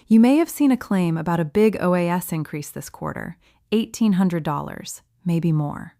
You may have seen a claim about a big OAS increase this quarter, $1,800, maybe more.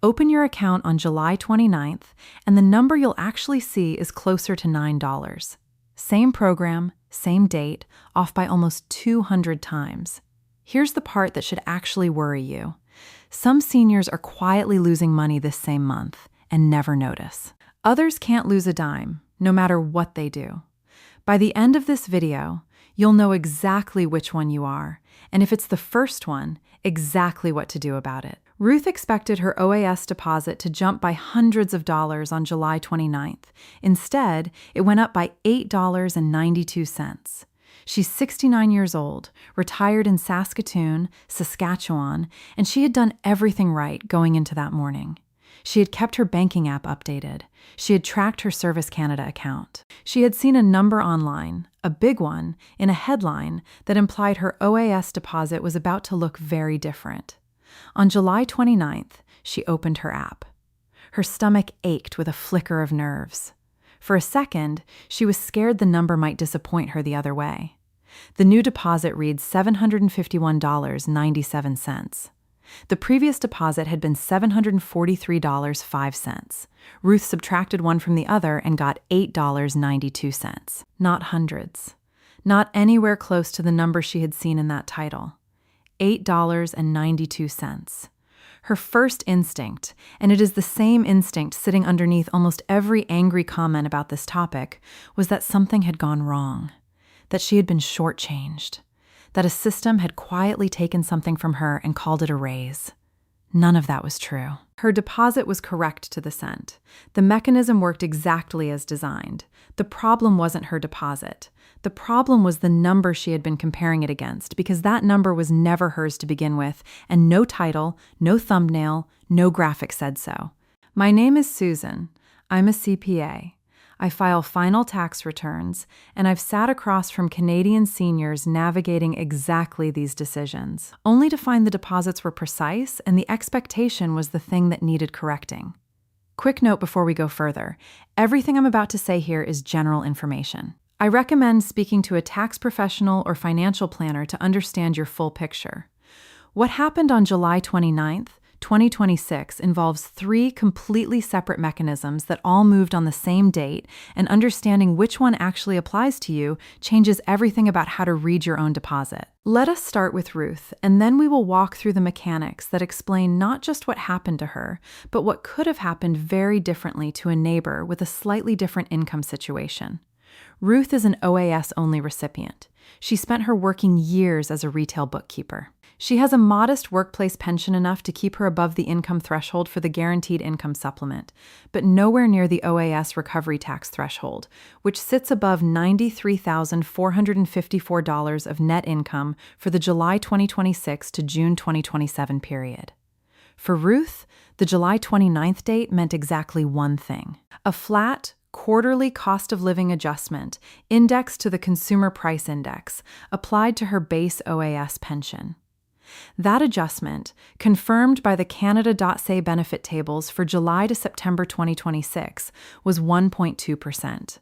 Open your account on July 29th, and the number you'll actually see is closer to $9. Same program, same date, off by almost 200 times. Here's the part that should actually worry you. Some seniors are quietly losing money this same month and never notice. Others can't lose a dime, no matter what they do. By the end of this video, you'll know exactly which one you are, and if it's the first one, exactly what to do about it. Ruth expected her OAS deposit to jump by hundreds of dollars on July 29th. Instead, it went up by $8.92. She's 69 years old, retired in Saskatoon, Saskatchewan, and she had done everything right going into that morning. She had kept her banking app updated. She had tracked her Service Canada account. She had seen a number online, a big one, in a headline that implied her OAS deposit was about to look very different. On July 29th, she opened her app. Her stomach ached with a flicker of nerves. For a second, she was scared the number might disappoint her the other way. The new deposit reads $751.97. The previous deposit had been $743.05. Ruth subtracted one from the other and got $8.92. Not hundreds. Not anywhere close to the number she had seen in that title. $8.92. Her first instinct, and it is the same instinct sitting underneath almost every angry comment about this topic, was that something had gone wrong, that she had been shortchanged, that a system had quietly taken something from her and called it a raise. None of that was true. Her deposit was correct to the cent. The mechanism worked exactly as designed. The problem wasn't her deposit. The problem was the number she had been comparing it against, because that number was never hers to begin with, and no title, no thumbnail, no graphic said so. My name is Susan. I'm a CPA. I file final tax returns, and I've sat across from Canadian seniors navigating exactly these decisions, only to find the deposits were precise and the expectation was the thing that needed correcting. Quick note before we go further, everything I'm about to say here is general information. I recommend speaking to a tax professional or financial planner to understand your full picture. What happened on July 29th, 2026 involves 3 completely separate mechanisms that all moved on the same date, and understanding which one actually applies to you changes everything about how to read your own deposit. Let us start with Ruth, and then we will walk through the mechanics that explain not just what happened to her, but what could have happened very differently to a neighbor with a slightly different income situation. Ruth is an OAS-only recipient. She spent her working years as a retail bookkeeper. She has a modest workplace pension enough to keep her above the income threshold for the guaranteed income supplement, but nowhere near the OAS recovery tax threshold, which sits above $93,454 of net income for the July 2026 to June 2027 period. For Ruth, the July 29th date meant exactly one thing: a flat, quarterly cost of living adjustment indexed to the Consumer Price Index applied to her base OAS pension. That adjustment, confirmed by the Canada.ca benefit tables for July to September 2026, was 1.2%.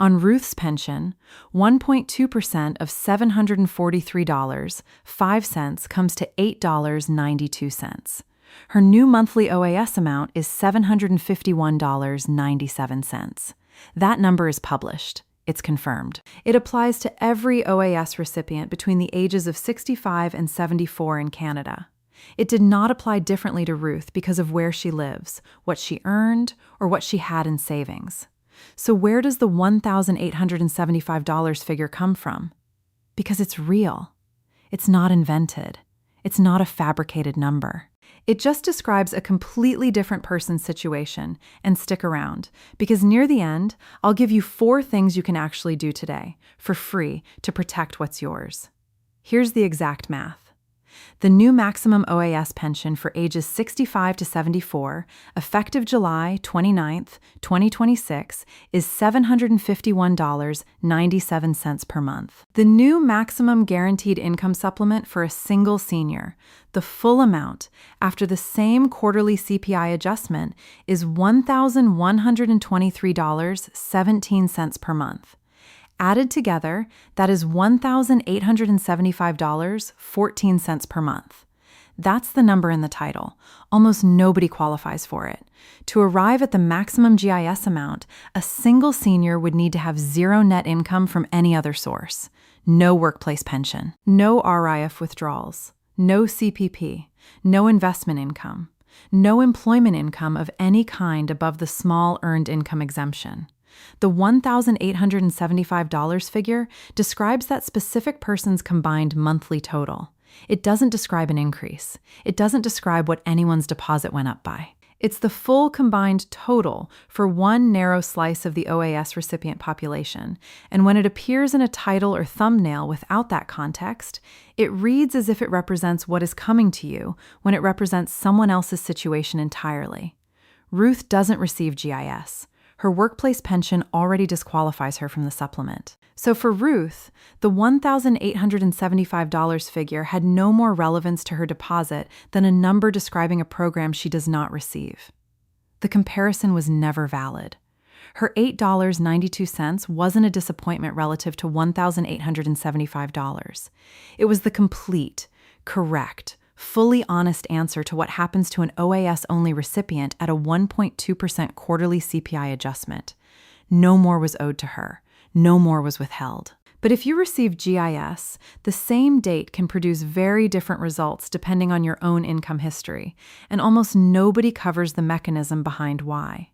On Ruth's pension, 1.2% of $743.05 comes to $8.92. Her new monthly OAS amount is $751.97. That number is published. It's confirmed. It applies to every OAS recipient between the ages of 65 and 74 in Canada. It did not apply differently to Ruth because of where she lives, what she earned, or what she had in savings. So where does the $1,875 figure come from? Because it's real. It's not invented. It's not a fabricated number. It just describes a completely different person's situation, and stick around, because near the end, I'll give you 4 things you can actually do today, for free, to protect what's yours. Here's the exact math. The new maximum OAS pension for ages 65 to 74, effective July 29th, 2026, is $751.97 per month. The new maximum guaranteed income supplement for a single senior, the full amount, after the same quarterly CPI adjustment, is $1,123.17 per month. Added together, that is $1,875.14 per month. That's the number in the title. Almost nobody qualifies for it. To arrive at the maximum GIS amount, a single senior would need to have zero net income from any other source. No workplace pension, no RIF withdrawals, no CPP, no investment income, no employment income of any kind above the small earned income exemption. The $1,875 figure describes that specific person's combined monthly total. It doesn't describe an increase. It doesn't describe what anyone's deposit went up by. It's the full combined total for one narrow slice of the OAS recipient population, and when it appears in a title or thumbnail without that context, it reads as if it represents what is coming to you when it represents someone else's situation entirely. Ruth doesn't receive GIS. Her workplace pension already disqualifies her from the supplement. So for Ruth, the $1,875 figure had no more relevance to her deposit than a number describing a program she does not receive. The comparison was never valid. Her $8.92 wasn't a disappointment relative to $1,875. It was the complete, correct, fully honest answer to what happens to an OAS-only recipient at a 1.2% quarterly CPI adjustment. No more was owed to her. No more was withheld. But if you receive GIS, the same date can produce very different results depending on your own income history, and almost nobody covers the mechanism behind why.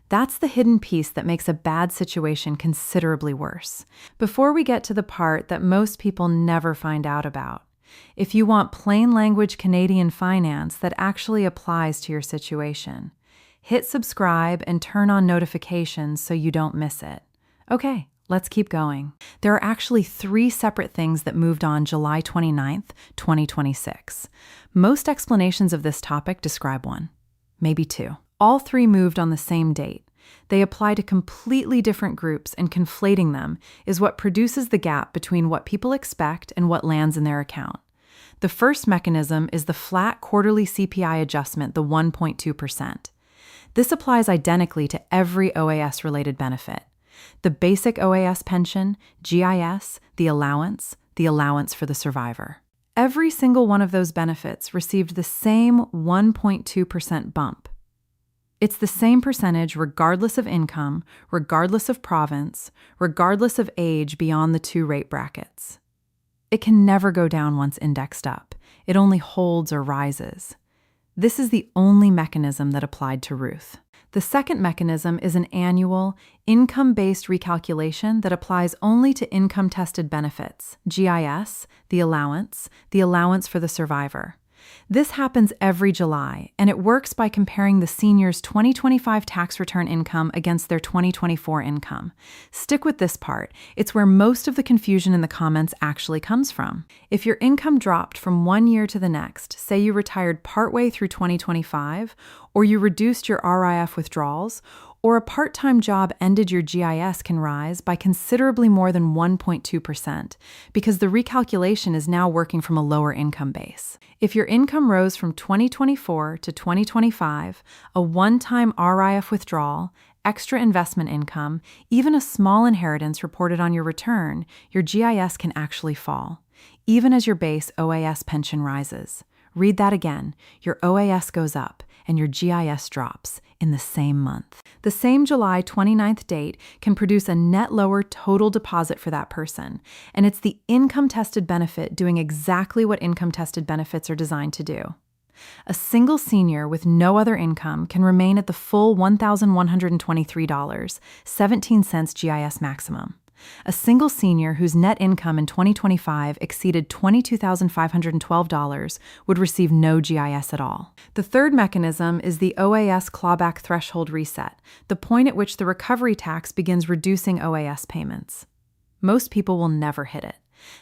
That's the hidden piece that makes a bad situation considerably worse. Before we get to the part that most people never find out about, if you want plain language Canadian finance that actually applies to your situation, hit subscribe and turn on notifications so you don't miss it. Okay, let's keep going. There are actually 3 separate things that moved on July 29th, 2026. Most explanations of this topic describe 1, maybe 2. All 3 moved on the same date. They apply to completely different groups, and conflating them is what produces the gap between what people expect and what lands in their account. The first mechanism is the flat quarterly CPI adjustment, the 1.2%. This applies identically to every OAS-related benefit. The basic OAS pension, GIS, the allowance for the survivor. Every single one of those benefits received the same 1.2% bump. It's the same percentage regardless of income, regardless of province, regardless of age beyond the 2 rate brackets. It can never go down once indexed up. It only holds or rises. This is the only mechanism that applied to Ruth. The second mechanism is an annual, income-based recalculation that applies only to income-tested benefits, GIS, the allowance for the survivor. This happens every July, and it works by comparing the senior's 2025 tax return income against their 2024 income. Stick with this part. It's where most of the confusion in the comments actually comes from. If your income dropped from one year to the next, say you retired partway through 2025, or you reduced your RIF withdrawals, or a part-time job ended, your GIS can rise by considerably more than 1.2% because the recalculation is now working from a lower income base. If your income rose from 2024 to 2025, a one-time RIF withdrawal, extra investment income, even a small inheritance reported on your return, your GIS can actually fall, even as your base OAS pension rises. Read that again. Your OAS goes up and your GIS drops in the same month. The same July 29th date can produce a net lower total deposit for that person, and it's the income-tested benefit doing exactly what income-tested benefits are designed to do. A single senior with no other income can remain at the full $1,123.17 GIS maximum. A single senior whose net income in 2025 exceeded $22,512 would receive no GIS at all. The third mechanism is the OAS clawback threshold reset, the point at which the recovery tax begins reducing OAS payments. Most people will never hit it.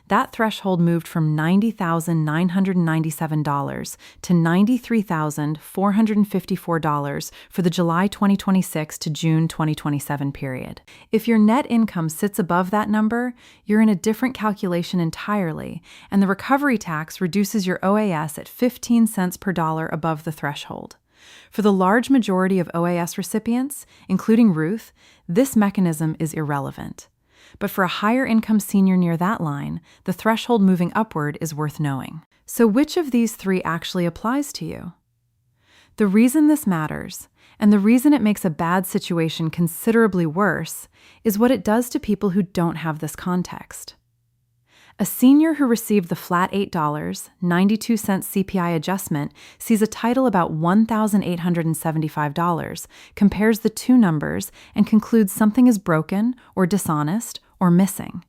That threshold moved from $90,997 to $93,454 for the July 2026 to June 2027 period. If your net income sits above that number, you're in a different calculation entirely, and the recovery tax reduces your OAS at 15 cents per dollar above the threshold. For the large majority of OAS recipients, including Ruth, this mechanism is irrelevant. But for a higher income senior near that line, the threshold moving upward is worth knowing. So which of these three actually applies to you? The reason this matters, and the reason it makes a bad situation considerably worse, is what it does to people who don't have this context. A senior who received the flat $8.92 CPI adjustment sees a title about $1,875, compares the two numbers, and concludes something is broken or dishonest or missing.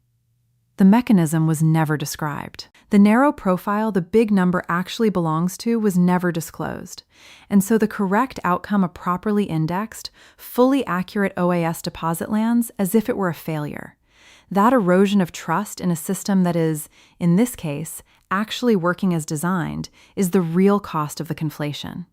The mechanism was never described. The narrow profile the big number actually belongs to was never disclosed, and so the correct outcome, a properly indexed, fully accurate OAS deposit, lands as if it were a failure. That erosion of trust in a system that is, in this case, actually working as designed is the real cost of the conflation.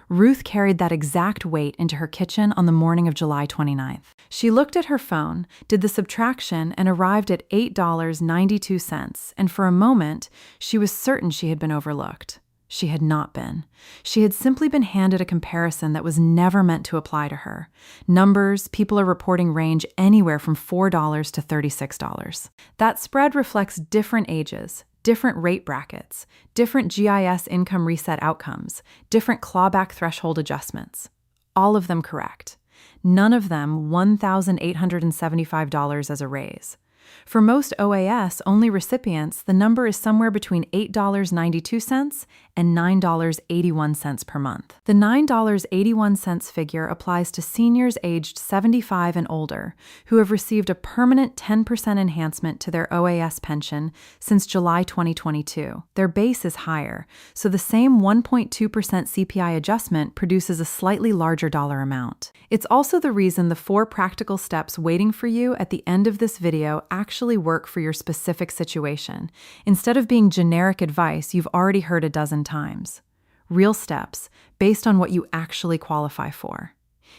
Ruth carried that exact weight into her kitchen on the morning of July 29th. She looked at her phone, did the subtraction, and arrived at $8.92, and for a moment, she was certain she had been overlooked. She had not been. She had simply been handed a comparison that was never meant to apply to her. Numbers, people are reporting range anywhere from $4 to $36. That spread reflects different ages, different rate brackets, different GIS income reset outcomes, different clawback threshold adjustments. All of them correct. None of them $1,875 as a raise. For most OAS only recipients, the number is somewhere between $8.92 and $9.81 per month. The $9.81 figure applies to seniors aged 75 and older who have received a permanent 10% enhancement to their OAS pension since July 2022. Their base is higher, so the same 1.2% CPI adjustment produces a slightly larger dollar amount. It's also the reason the 4 practical steps waiting for you at the end of this video actually work for your specific situation, instead of being generic advice you've already heard a dozen times. Real steps based on what you actually qualify for.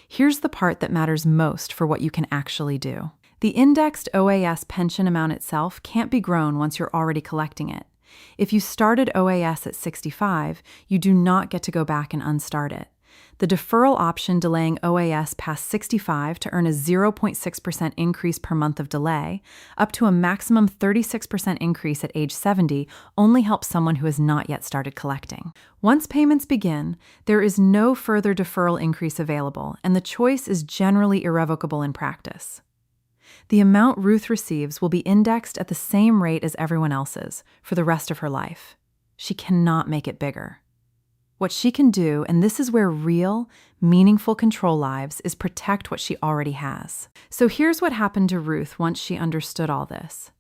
Here's the part that matters most for what you can actually do. The indexed OAS pension amount itself can't be grown once you're already collecting it. If you started OAS at 65, you do not get to go back and unstart it. The deferral option delaying OAS past 65 to earn a 0.6% increase per month of delay, up to a maximum 36% increase at age 70, only helps someone who has not yet started collecting. Once payments begin, there is no further deferral increase available, and the choice is generally irrevocable in practice. The amount Ruth receives will be indexed at the same rate as everyone else's for the rest of her life. She cannot make it bigger. What she can do, and this is where real, meaningful control lives, is protect what she already has. So here's what happened to Ruth once she understood all this.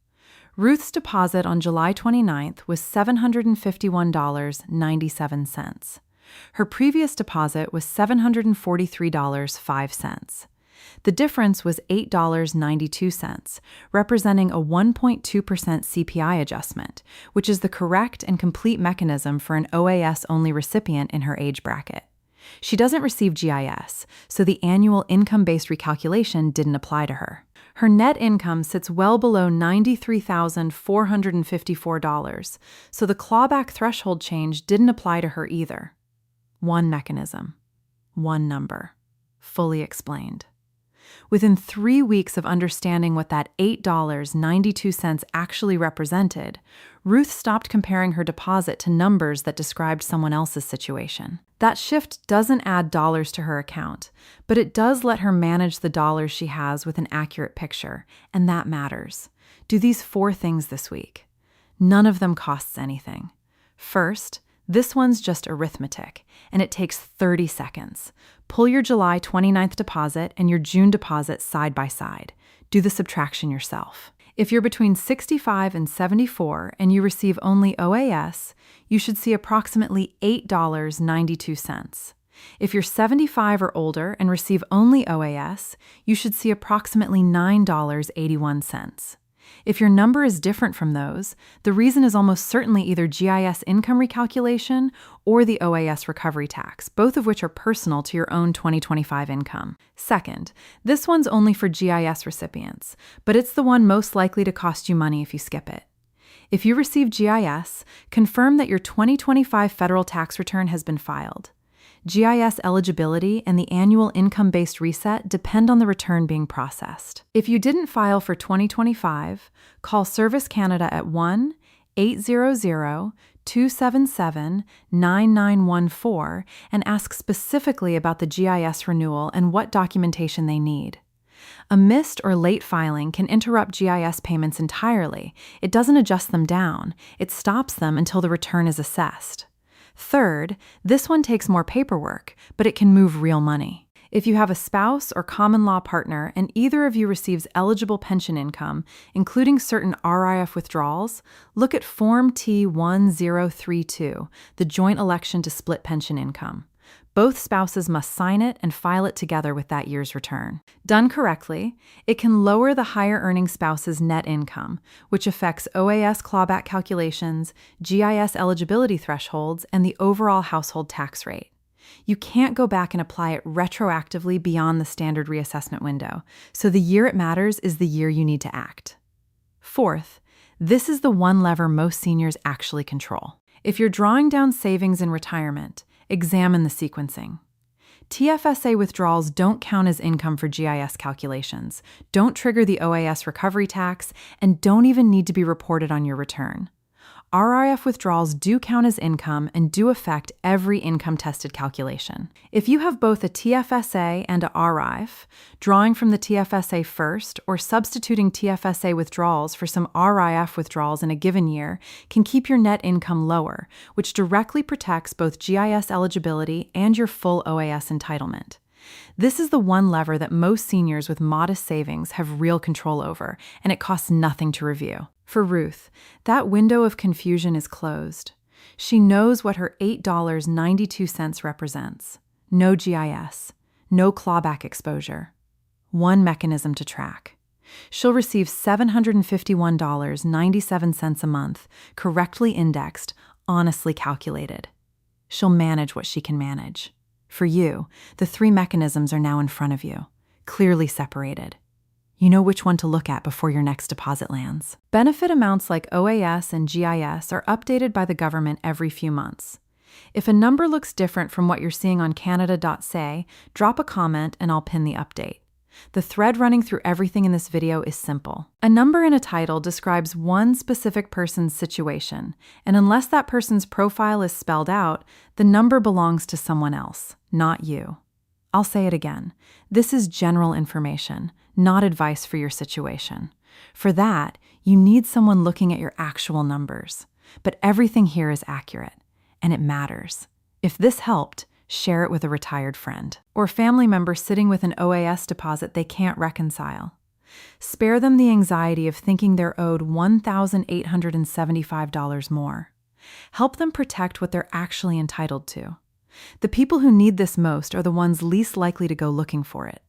Ruth's deposit on July 29th was $751.97. Her previous deposit was $743.05. The difference was $8.92, representing a 1.2% CPI adjustment, which is the correct and complete mechanism for an OAS-only recipient in her age bracket. She doesn't receive GIS, so the annual income-based recalculation didn't apply to her. Her net income sits well below $93,454, so the clawback threshold change didn't apply to her either. One mechanism, one number, fully explained. Within 3 weeks of understanding what that $8.92 actually represented, Ruth stopped comparing her deposit to numbers that described someone else's situation. That shift doesn't add dollars to her account, but it does let her manage the dollars she has with an accurate picture, and that matters. Do these 4 things this week. None of them costs anything. First, this one's just arithmetic, and it takes 30 seconds. Pull your July 29th deposit and your June deposit side by side. Do the subtraction yourself. If you're between 65 and 74 and you receive only OAS, you should see approximately $8.92. If you're 75 or older and receive only OAS, you should see approximately $9.81. If your number is different from those, the reason is almost certainly either GIS income recalculation or the OAS recovery tax, both of which are personal to your own 2025 income. Second, this one's only for GIS recipients, but it's the one most likely to cost you money if you skip it. If you receive GIS, confirm that your 2025 federal tax return has been filed. GIS eligibility and the annual income-based reset depend on the return being processed. If you didn't file for 2025, call Service Canada at 1-800-277-9914 and ask specifically about the GIS renewal and what documentation they need. A missed or late filing can interrupt GIS payments entirely. It doesn't adjust them down. It stops them until the return is assessed. Third, this one takes more paperwork, but it can move real money. If you have a spouse or common law partner and either of you receives eligible pension income, including certain RIF withdrawals, look at Form T1032, the joint election to split pension income. Both spouses must sign it and file it together with that year's return. Done correctly, it can lower the higher-earning spouse's net income, which affects OAS clawback calculations, GIS eligibility thresholds, and the overall household tax rate. You can't go back and apply it retroactively beyond the standard reassessment window, so the year it matters is the year you need to act. Fourth, this is the one lever most seniors actually control. If you're drawing down savings in retirement, examine the sequencing. TFSA withdrawals don't count as income for GIS calculations, don't trigger the OAS recovery tax, and don't even need to be reported on your return. RIF withdrawals do count as income and do affect every income-tested calculation. If you have both a TFSA and a RIF, drawing from the TFSA first or substituting TFSA withdrawals for some RIF withdrawals in a given year can keep your net income lower, which directly protects both GIS eligibility and your full OAS entitlement. This is the one lever that most seniors with modest savings have real control over, and it costs nothing to review. For Ruth, that window of confusion is closed. She knows what her $8.92 represents. No GIS, no clawback exposure. One mechanism to track. She'll receive $751.97 a month, correctly indexed, honestly calculated. She'll manage what she can manage. For you, the three mechanisms are now in front of you, clearly separated. You know which one to look at before your next deposit lands. Benefit amounts like OAS and GIS are updated by the government every few months. If a number looks different from what you're seeing on Canada.ca, drop a comment and I'll pin the update. The thread running through everything in this video is simple. A number in a title describes one specific person's situation, and unless that person's profile is spelled out, the number belongs to someone else, not you. I'll say it again. This is general information, not advice for your situation. For that, you need someone looking at your actual numbers. But everything here is accurate, and it matters. If this helped, share it with a retired friend or family member sitting with an OAS deposit they can't reconcile. Spare them the anxiety of thinking they're owed $1,875 more. Help them protect what they're actually entitled to. The people who need this most are the ones least likely to go looking for it.